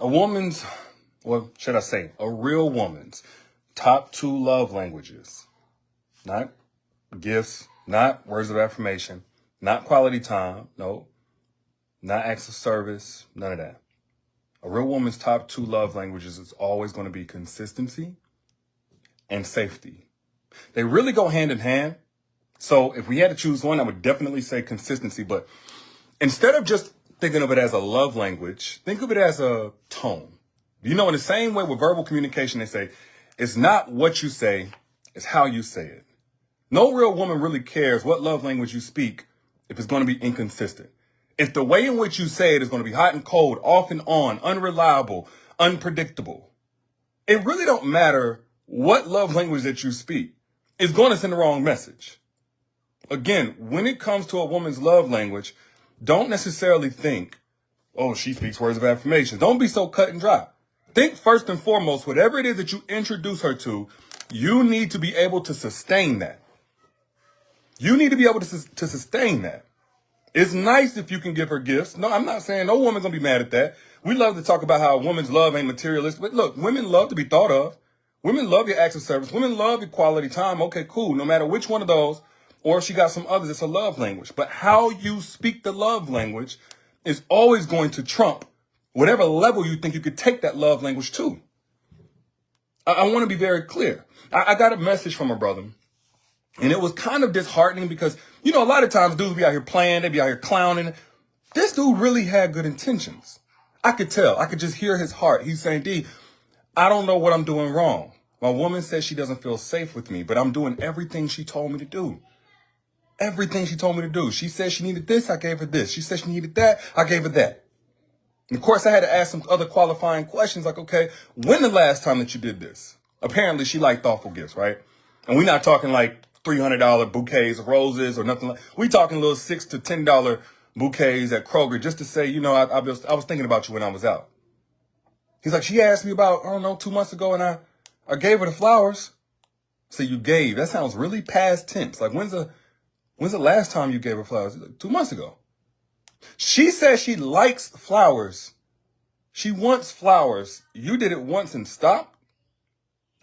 A woman's, or should I say, a real woman's top two love languages, not gifts, not words of affirmation, not quality time, no, not acts of service, none of that. A real woman's top two love languages is always going to be consistency and safety. They really go hand in hand. So if we had to choose one, I would definitely say consistency. But instead of just thinking of it as a love language, think of it as a tone. You know, in the same way with verbal communication, they say, it's not what you say, it's how you say it. No real woman really cares what love language you speak if it's going to be inconsistent. If the way in which you say it is going to be hot and cold, off and on, unreliable, unpredictable, it really don't matter what love language that you speak. It's going to send the wrong message. Again, when it comes to a woman's love language, don't necessarily think, oh, she speaks words of affirmation. Don't be so cut and dry. Think first and foremost, whatever it is that you introduce her to, you need to be able to sustain that. You need to be able to sustain that. It's nice if you can give her gifts. No, I'm not saying no woman's going to be mad at that. We love to talk about how a woman's love ain't materialistic. But look, women love to be thought of. Women love your acts of service. Women love your quality time. Okay, cool. No matter which one of those, or if she got some others, it's a love language. But how you speak the love language is always going to trump whatever level you think you could take that love language to. I want to be very clear. I got a message from a brother. And it was kind of disheartening because, you know, a lot of times dudes be out here playing, they be out here clowning. This dude really had good intentions. I could tell. I could just hear his heart. He's saying, D, I don't know what I'm doing wrong. My woman says she doesn't feel safe with me, but I'm doing everything she told me to do. Everything she told me to do. She said she needed this, I gave her this. She said she needed that, I gave her that. And of course, I had to ask some other qualifying questions like, okay, when the last time that you did this? Apparently, she liked thoughtful gifts, right? And we're not talking like $300 bouquets of roses or nothing like. We talking little $6 to $10 bouquets at Kroger just to say, you know, I was thinking about you when I was out. He's like, she asked me about, I don't know, 2 months ago, and I gave her the flowers. So you gave. That sounds really past tense. Like, when's the last time you gave her flowers? Like, 2 months ago. She says she likes flowers. She wants flowers. You did it once and stopped?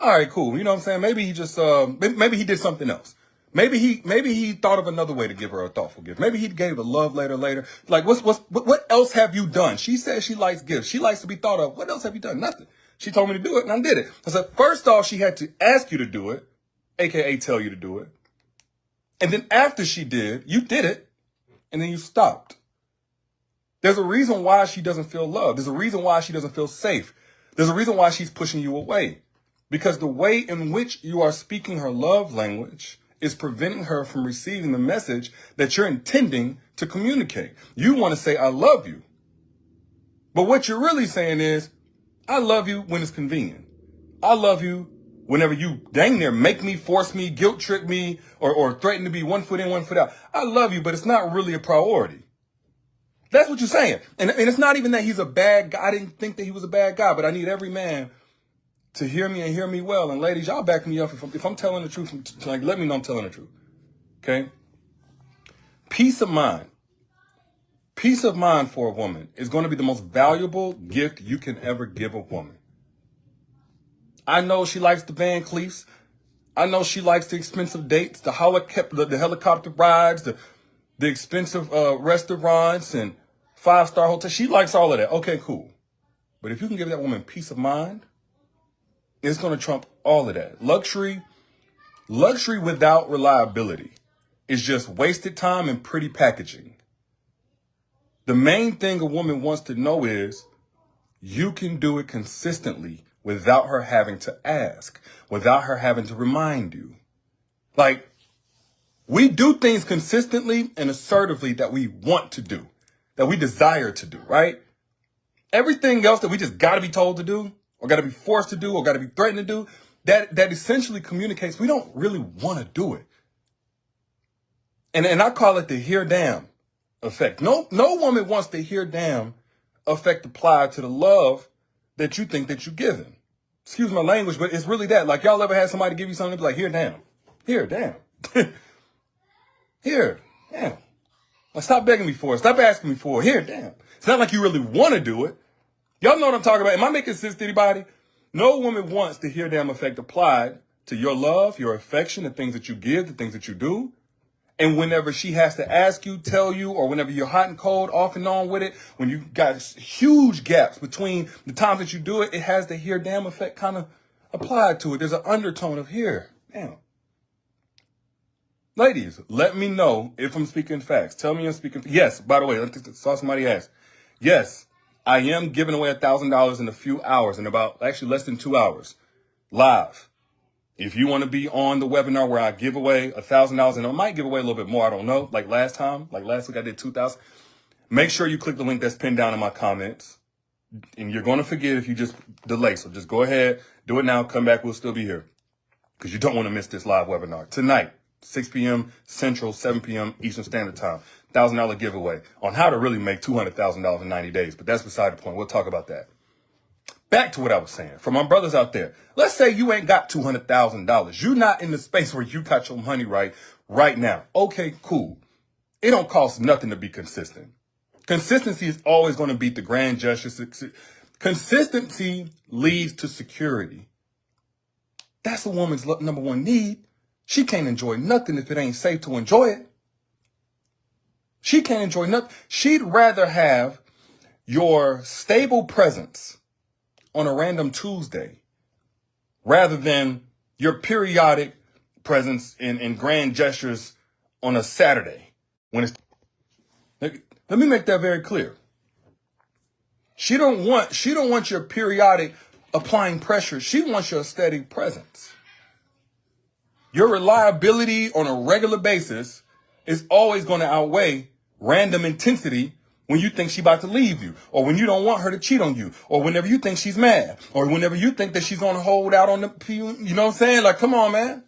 All right, cool. You know what I'm saying? Maybe he just, maybe he did something else. Maybe he thought of another way to give her a thoughtful gift. Maybe he gave a love letter later. Like, what else have you done? She says she likes gifts. She likes to be thought of. What else have you done? Nothing. She told me to do it and I did it. I said, first off, she had to ask you to do it, AKA tell you to do it. And then after she did, you did it and then you stopped. There's a reason why she doesn't feel loved. There's a reason why she doesn't feel safe. There's a reason why she's pushing you away. Because the way in which you are speaking her love language is preventing her from receiving the message that you're intending to communicate. You want to say, I love you. But what you're really saying is, I love you when it's convenient. I love you whenever you dang near make me, force me, guilt trip me, or threaten to be 1 foot in, 1 foot out. I love you, but it's not really a priority. That's what you're saying. And it's not even that he's a bad guy. I didn't think that he was a bad guy, but I need every man to hear me and hear me well. And ladies, y'all back me up if I'm telling the truth. Like, let me know I'm telling the truth. Okay? Peace of mind. Peace of mind for a woman is going to be the most valuable gift you can ever give a woman. I know she likes the Van Cleefs. I know she likes the expensive dates, the helicopter rides, the expensive restaurants and 5-star hotels. She likes all of that. Okay, cool. But if you can give that woman peace of mind, it's going to trump all of that. Luxury without reliability is just wasted time and pretty packaging. The main thing a woman wants to know is you can do it consistently without her having to ask, without her having to remind you. Like, we do things consistently and assertively that we want to do, that we desire to do, right? Everything else that we just got to be told to do, or got to be forced to do, or got to be threatened to do, that essentially communicates we don't really want to do it. And I call it the hear damn effect. No woman wants the hear damn effect applied to the love that you think that you're giving. Excuse my language, but it's really that. Like, y'all ever had somebody give you something like, here, damn. Here, damn. Here, damn. Like, stop begging me for it. Stop asking me for it. Here, damn. It's not like you really want to do it. Y'all know what I'm talking about. Am I making sense to anybody? No woman wants to hear damn effect applied to your love, your affection, the things that you give, the things that you do. And whenever she has to ask you, tell you, or whenever you're hot and cold, off and on with it, when you got huge gaps between the times that you do it, it has the here damn effect kind of applied to it. There's an undertone of here. Damn. Ladies, let me know if I'm speaking facts. Tell me I'm speaking. Yes, by the way, I saw somebody ask. Yes, I am giving away $1,000 in a few hours, in about actually less than 2 hours, live. If you want to be on the webinar where I give away $1,000, and I might give away a little bit more, I don't know. Like last week I did 2,000. Make sure you click the link that's pinned down in my comments. And you're going to forget if you just delay. So just go ahead, do it now, come back, we'll still be here. Because you don't want to miss this live webinar. Tonight, 6 p.m. Central, 7 p.m. Eastern Standard Time. $1,000 giveaway on how to really make $200,000 in 90 days. But that's beside the point. We'll talk about that. Back to what I was saying. For my brothers out there, let's say you ain't got $200,000. You're not in the space where you got your money right now. Okay, cool. It don't cost nothing to be consistent. Consistency is always going to beat the grand gestures. Consistency leads to security. That's a woman's number one need. She can't enjoy nothing if it ain't safe to enjoy it. She can't enjoy nothing. She'd rather have your stable presence on a random Tuesday rather than your periodic presence in grand gestures on a Saturday. Let me make that very clear. She don't want your periodic applying pressure. She wants your steady presence. Your reliability on a regular basis is always going to outweigh random intensity when you think she's about to leave you, or when you don't want her to cheat on you, or whenever you think she's mad, or whenever you think that she's going to hold out on the, you know what I'm saying? Like, come on, man.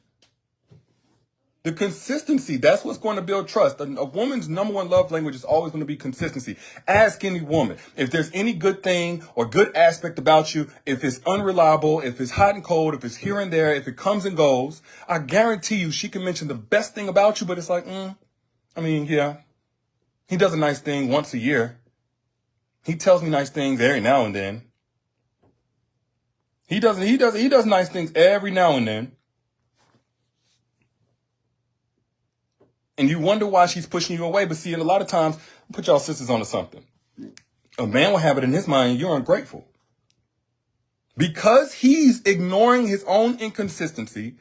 The consistency, that's what's going to build trust. A woman's number one love language is always going to be consistency. Ask any woman if there's any good thing or good aspect about you, if it's unreliable, if it's hot and cold, if it's here and there, if it comes and goes. I guarantee you she can mention the best thing about you, but it's like, yeah, he does a nice thing once a year. He tells me nice things every now and then. He does nice things every now and then. And you wonder why she's pushing you away. But see, and a lot of times, put y'all sisters onto something. A man will have it in his mind, you're ungrateful. Because he's ignoring his own inconsistency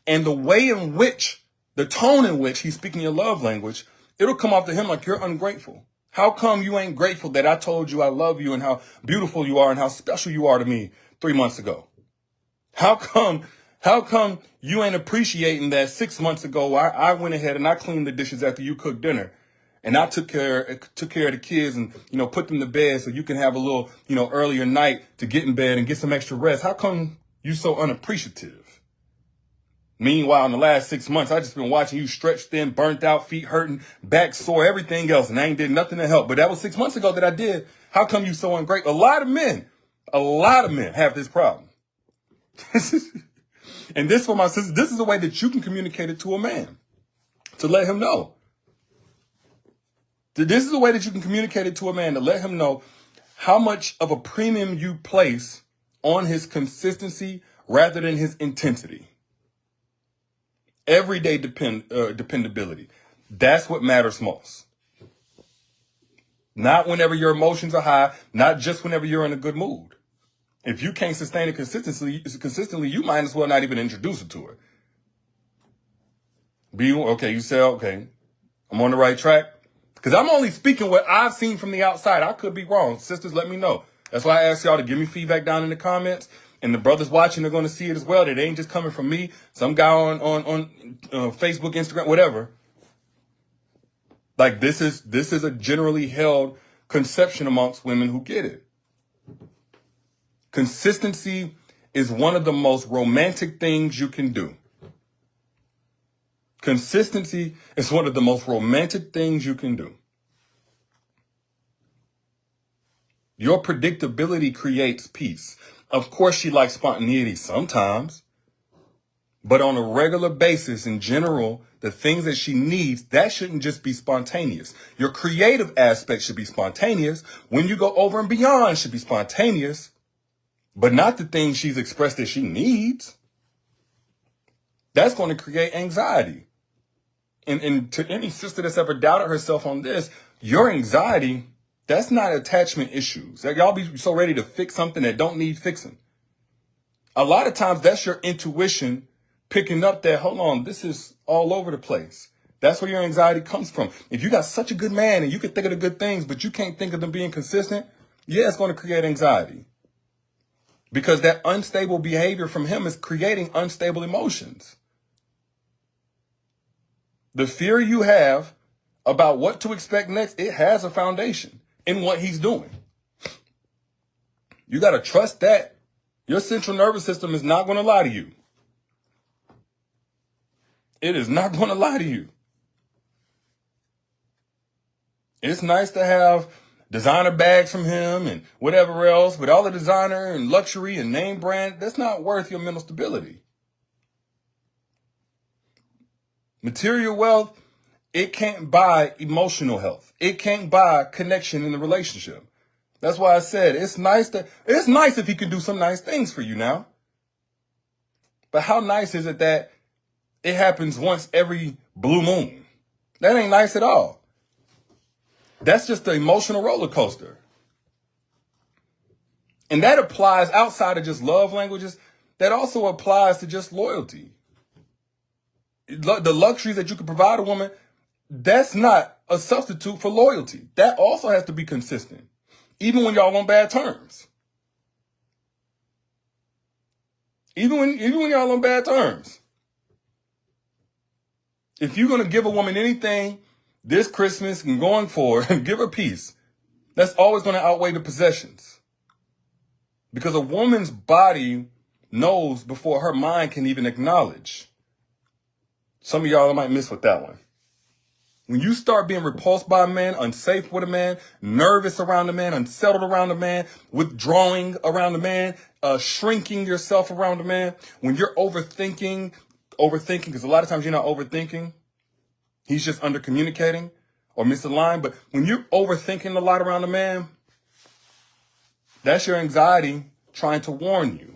and the tone in which he's speaking your love language, it'll come off to him like you're ungrateful. How come you ain't grateful that I told you I love you and how beautiful you are and how special you are to me 3 months ago? How come you ain't appreciating that 6 months ago I went ahead and I cleaned the dishes after you cooked dinner, and I took care of the kids and put them to bed so you can have a little earlier night to get in bed and get some extra rest? How come you so unappreciative? Meanwhile, in the last 6 months, I just been watching you stretched thin, burnt out, feet hurting, back sore, everything else, and I ain't did nothing to help. But that was 6 months ago that I did. How come you so ungrateful? A lot of men have this problem. And this, for my sisters, this is a way that you can communicate it to a man, to let him know. This is a way that you can communicate it to a man, to let him know how much of a premium you place on his consistency rather than his intensity. Everyday dependability. That's what matters most. Not whenever your emotions are high, not just whenever you're in a good mood. If you can't sustain it consistently, you might as well not even introduce it to her. You say, okay, I'm on the right track. Because I'm only speaking what I've seen from the outside. I could be wrong. Sisters, let me know. That's why I asked y'all to give me feedback down in the comments. And the brothers watching are going to see it as well. That ain't just coming from me. Some guy on Facebook, Instagram, whatever. Like this is a generally held conception amongst women who get it. Consistency is one of the most romantic things you can do. Consistency is one of the most romantic things you can do. Your predictability creates peace. Of course, she likes spontaneity sometimes, But on a regular basis, in general, the things that she needs, that shouldn't just be spontaneous. Your creative aspect should be spontaneous. When you go over and beyond, should be spontaneous, but not the things she's expressed that she needs. That's going to create anxiety. And to any sister that's ever doubted herself on this, your anxiety, that's not attachment issues. Like, y'all be so ready to fix something that don't need fixing. A lot of times that's your intuition picking up that, hold on, this is all over the place. That's where your anxiety comes from. If you got such a good man and you can think of the good things, but you can't think of them being consistent, yeah, it's going to create anxiety. Because that unstable behavior from him is creating unstable emotions. The fear you have about what to expect next, it has a foundation in what he's doing. You got to trust that. Your central nervous system is not going to lie to you. It is not going to lie to you. It's nice to have designer bags from him and whatever else, but all the designer and luxury and name brand, that's not worth your mental stability. Material wealth, it can't buy emotional health. It can't buy connection in the relationship. That's why I said it's nice if he can do some nice things for you now. But how nice is it that it happens once every blue moon? That ain't nice at all. That's just the emotional roller coaster. And that applies outside of just love languages. That also applies to just loyalty. The luxuries that you can provide a woman, that's not a substitute for loyalty. That also has to be consistent, even when y'all on bad terms. Even when y'all on bad terms. If you're going to give a woman anything this Christmas and going forward, give her peace. That's always going to outweigh the possessions. Because a woman's body knows before her mind can even acknowledge. Some of y'all might miss with that one. When you start being repulsed by a man, unsafe with a man, nervous around a man, unsettled around a man, withdrawing around a man, shrinking yourself around a man, when you're overthinking, because a lot of times you're not overthinking, he's just under communicating or misaligned. But when you're overthinking a lot around a man, that's your anxiety trying to warn you.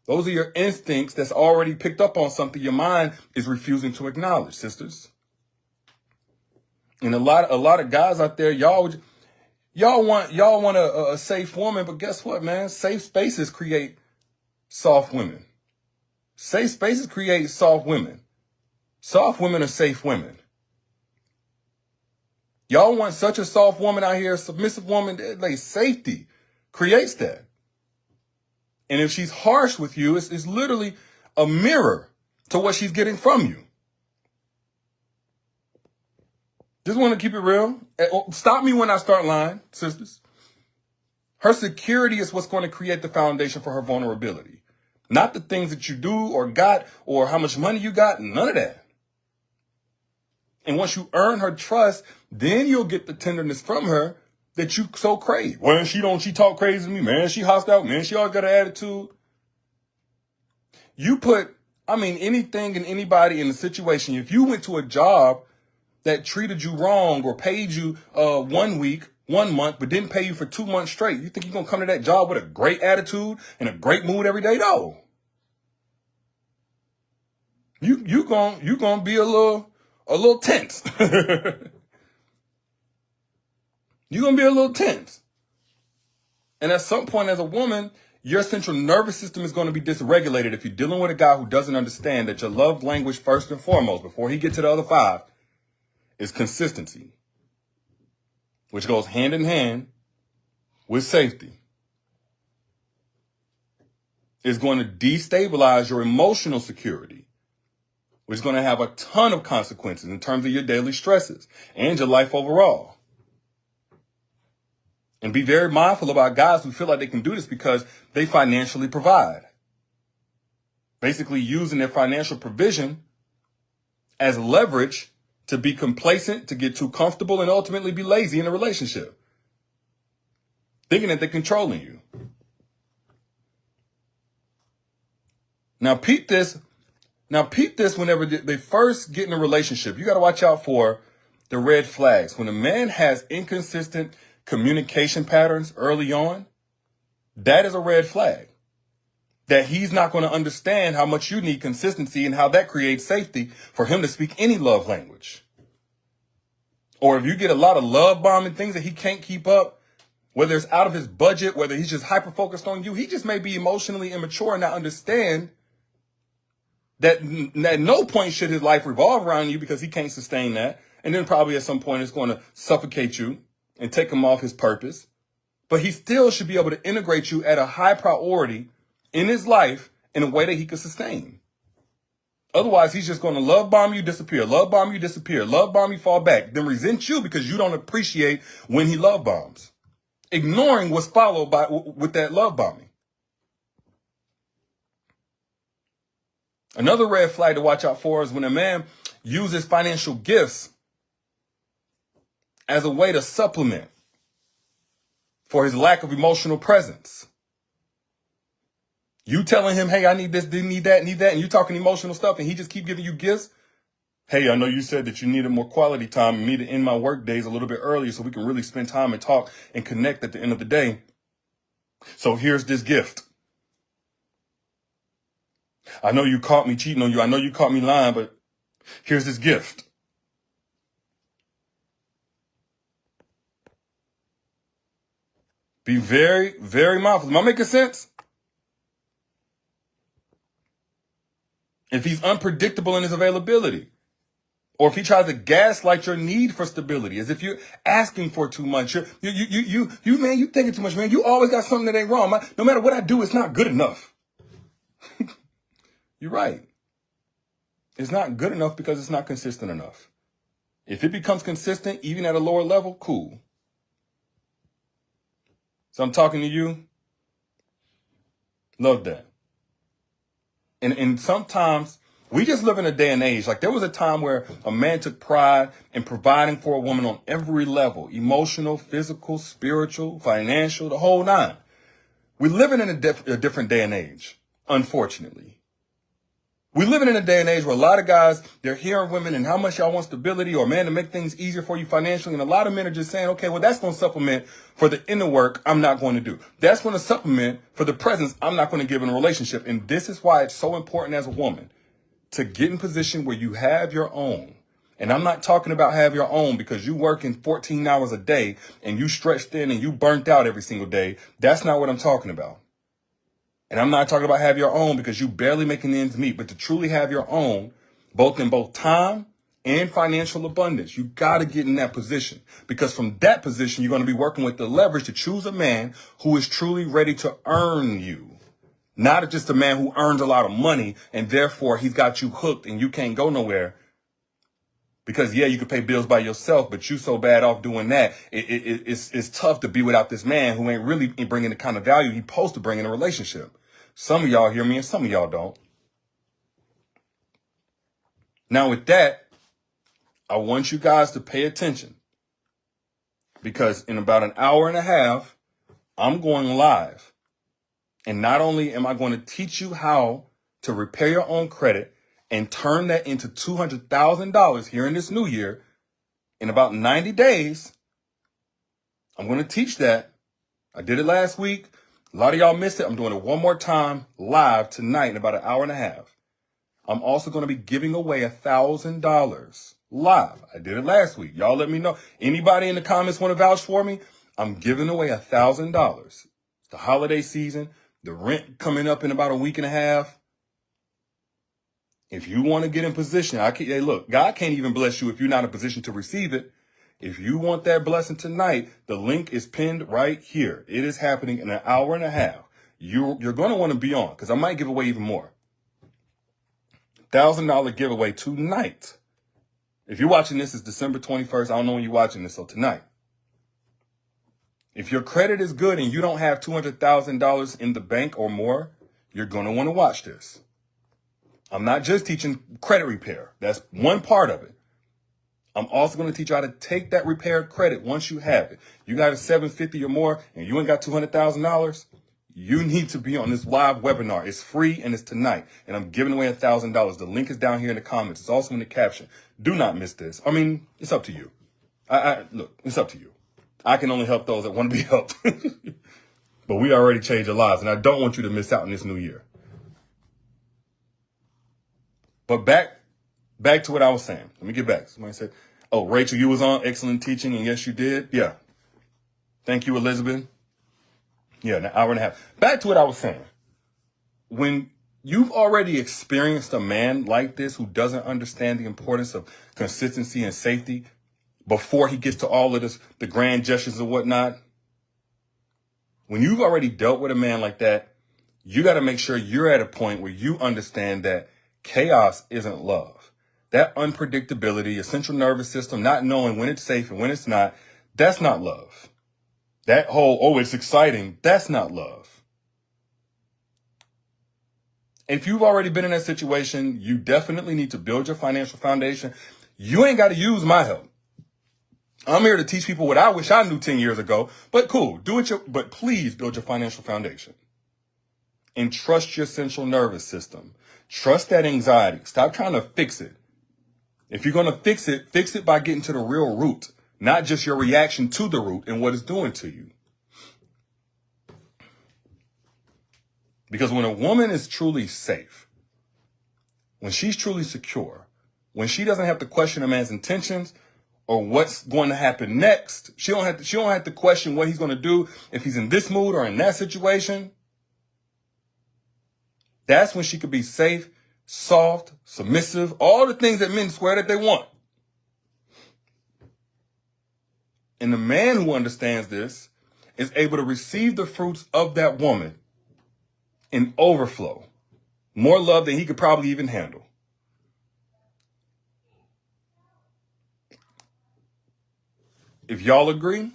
Those are your instincts that's already picked up on something your mind is refusing to acknowledge, sisters. And a lot of guys out there, y'all want a safe woman, but guess what, man? Safe spaces create soft women. Safe spaces create soft women. Soft women are safe women. Y'all want such a soft woman out here, a submissive woman, like safety creates that. And if she's harsh with you, it's literally a mirror to what she's getting from you. Just want to keep it real. Stop me when I start lying, sisters. Her security is what's going to create the foundation for her vulnerability. Not the things that you do or got or how much money you got. None of that. And once you earn her trust, then you'll get the tenderness from her that you so crave. Well, she talk crazy to me, man. She hostile, man. She always got an attitude. You put, anything and anybody in a situation. If you went to a job that treated you wrong or paid you 1 week, 1 month, but didn't pay you for 2 months straight, you think you're going to come to that job with a great attitude and a great mood every day? No. You going to be a little tense. You're going to be a little tense. And at some point as a woman, your central nervous system is going to be dysregulated if you're dealing with a guy who doesn't understand that your love language, first and foremost, before he gets to the other 5, is consistency, which goes hand in hand with safety. It's going to destabilize your emotional security, which is going to have a ton of consequences in terms of your daily stresses and your life overall. And be very mindful about guys who feel like they can do this because they financially provide. Basically using their financial provision as leverage to be complacent, to get too comfortable, and ultimately be lazy in a relationship. Thinking that they're controlling you. Now, peep this Now, peep this whenever they first get in a relationship. You got to watch out for the red flags. When a man has inconsistent communication patterns early on, that is a red flag. That he's not going to understand how much you need consistency and how that creates safety for him to speak any love language. Or if you get a lot of love bombing things that he can't keep up, whether it's out of his budget, whether he's just hyper focused on you, he just may be emotionally immature and not understand that at no point should his life revolve around you because he can't sustain that. And then probably at some point it's going to suffocate you and take him off his purpose. But he still should be able to integrate you at a high priority in his life in a way that he could sustain. Otherwise, he's just going to love bomb you, disappear, love bomb you, disappear, love bomb you, fall back, then resent you because you don't appreciate when he love bombs, ignoring what's followed by with that love bombing. Another red flag to watch out for is when a man uses financial gifts as a way to supplement for his lack of emotional presence. You telling him, hey, I need this, need that, and you talking emotional stuff, and he just keep giving you gifts. Hey, I know you said that you needed more quality time and me to end my work days a little bit earlier so we can really spend time and talk and connect at the end of the day. So here's this gift. I know you caught me cheating on you. I know you caught me lying, but here's this gift. Be very, very mindful. Am I making sense? If he's unpredictable in his availability, or if he tries to gaslight your need for stability, as if you're asking for too much, man, you thinking too much, man. You always got something that ain't wrong. No matter what I do, it's not good enough. You're right. It's not good enough because it's not consistent enough. If it becomes consistent, even at a lower level, cool. So I'm talking to you. Love that. And sometimes we just live in a day and age. Like there was a time where a man took pride in providing for a woman on every level, emotional, physical, spiritual, financial, the whole nine. We're living in a different day and age, unfortunately. We're living in a day and age where a lot of guys, they're hearing women and how much y'all want stability or man to make things easier for you financially. And a lot of men are just saying, okay, well, that's going to supplement for the inner work I'm not going to do. That's going to supplement for the presence I'm not going to give in a relationship. And this is why it's so important as a woman to get in position where you have your own. And I'm not talking about have your own because you working 14 hours a day and you stretched in and you burnt out every single day. That's not what I'm talking about. And I'm not talking about have your own because you barely making ends meet, but to truly have your own, both in both time and financial abundance, you got to get in that position because from that position, you're going to be working with the leverage to choose a man who is truly ready to earn you. Not just a man who earns a lot of money and therefore he's got you hooked and you can't go nowhere. Because, yeah, you could pay bills by yourself, but you so bad off doing that. It's tough to be without this man who ain't really bringing the kind of value he's supposed to bring in a relationship. Some of y'all hear me and some of y'all don't. Now, with that, I want you guys to pay attention. Because in about an hour and a half, I'm going live. And not only am I going to teach you how to repair your own credit, and turn that into $200,000 here in this new year in about 90 days. I'm going to teach that. I did it last week. A lot of y'all missed it. I'm doing it one more time live tonight in about an hour and a half. I'm also going to be giving away $1,000 live. I did it last week. Y'all let me know. Anybody in the comments want to vouch for me? I'm giving away $1,000. It's the holiday season. The rent coming up in about a week and a half. If you want to get in position, hey, look, God can't even bless you if you're not in a position to receive it. If you want that blessing tonight, the link is pinned right here. It is happening in an hour and a half. You're going to want to be on because I might give away even more. $1,000 giveaway tonight. If you're watching this, it's December 21st. I don't know when you're watching this, so tonight. If your credit is good and you don't have $200,000 in the bank or more, you're going to want to watch this. I'm not just teaching credit repair. That's one part of it. I'm also going to teach you how to take that repaired credit once you have it. You got a $750 or more and you ain't got $200,000. you need to be on this live webinar. It's free and it's tonight. And I'm giving away $1,000. The link is down here in the comments. It's also in the caption. Do not miss this. I mean, it's up to you. Look, it's up to you. I can only help those that want to be helped. But we already changed your lives, and I don't want you to miss out on this new year. But back to what I was saying. Let me get back. Somebody said, oh, Rachel, you was on excellent teaching, and yes, you did. Yeah. Thank you, Elizabeth. Yeah, an hour and a half. Back to what I was saying. When you've already experienced a man like this who doesn't understand the importance of consistency and safety before he gets to all of this, the grand gestures and whatnot, when you've already dealt with a man like that, you got to make sure you're at a point where you understand that chaos isn't love. That unpredictability, your central nervous system, not knowing when it's safe and when it's not, that's not love. That whole, oh, it's exciting, that's not love. If you've already been in that situation, you definitely need to build your financial foundation. You ain't got to use my help. I'm here to teach people what I wish I knew 10 years ago, but cool, but please build your financial foundation. And trust your central nervous system. Trust that anxiety. Stop trying to fix it. If you're going to fix it by getting to the real root, not just your reaction to the root and what it's doing to you. Because when a woman is truly safe, when she's truly secure, when she doesn't have to question a man's intentions or what's going to happen next, she don't have to question what he's going to do if he's in this mood or in that situation. That's when she could be safe, soft, submissive, all the things that men swear that they want. And the man who understands this is able to receive the fruits of that woman in overflow. More love than he could probably even handle. If y'all agree,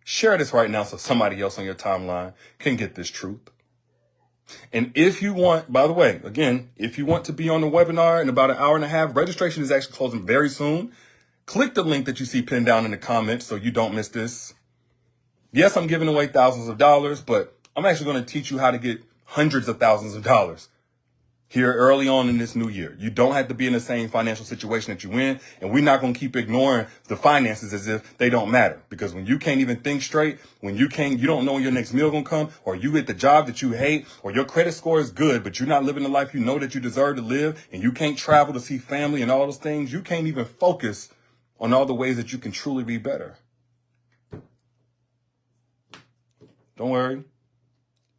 share this right now so somebody else on your timeline can get this truth. And if you want, by the way, again, if you want to be on the webinar in about an hour and a half, registration is actually closing very soon. Click the link that you see pinned down in the comments so you don't miss this. Yes, I'm giving away thousands of dollars, but I'm actually going to teach you how to get hundreds of thousands of dollars here early on in this new year. You don't have to be in the same financial situation that you're in, and we're not going to keep ignoring the finances as if they don't matter. Because when you can't even think straight, when you don't know when your next meal going to come, or you get the job that you hate, or your credit score is good, but you're not living the life you know that you deserve to live, and you can't travel to see family and all those things, you can't even focus on all the ways that you can truly be better. Don't worry.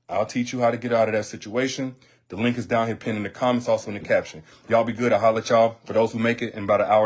I'll teach you how to get out of that situation. The link is down here pinned in the comments, also in the caption. Y'all be good. I'll holler at y'all. For those who make it in about an hour.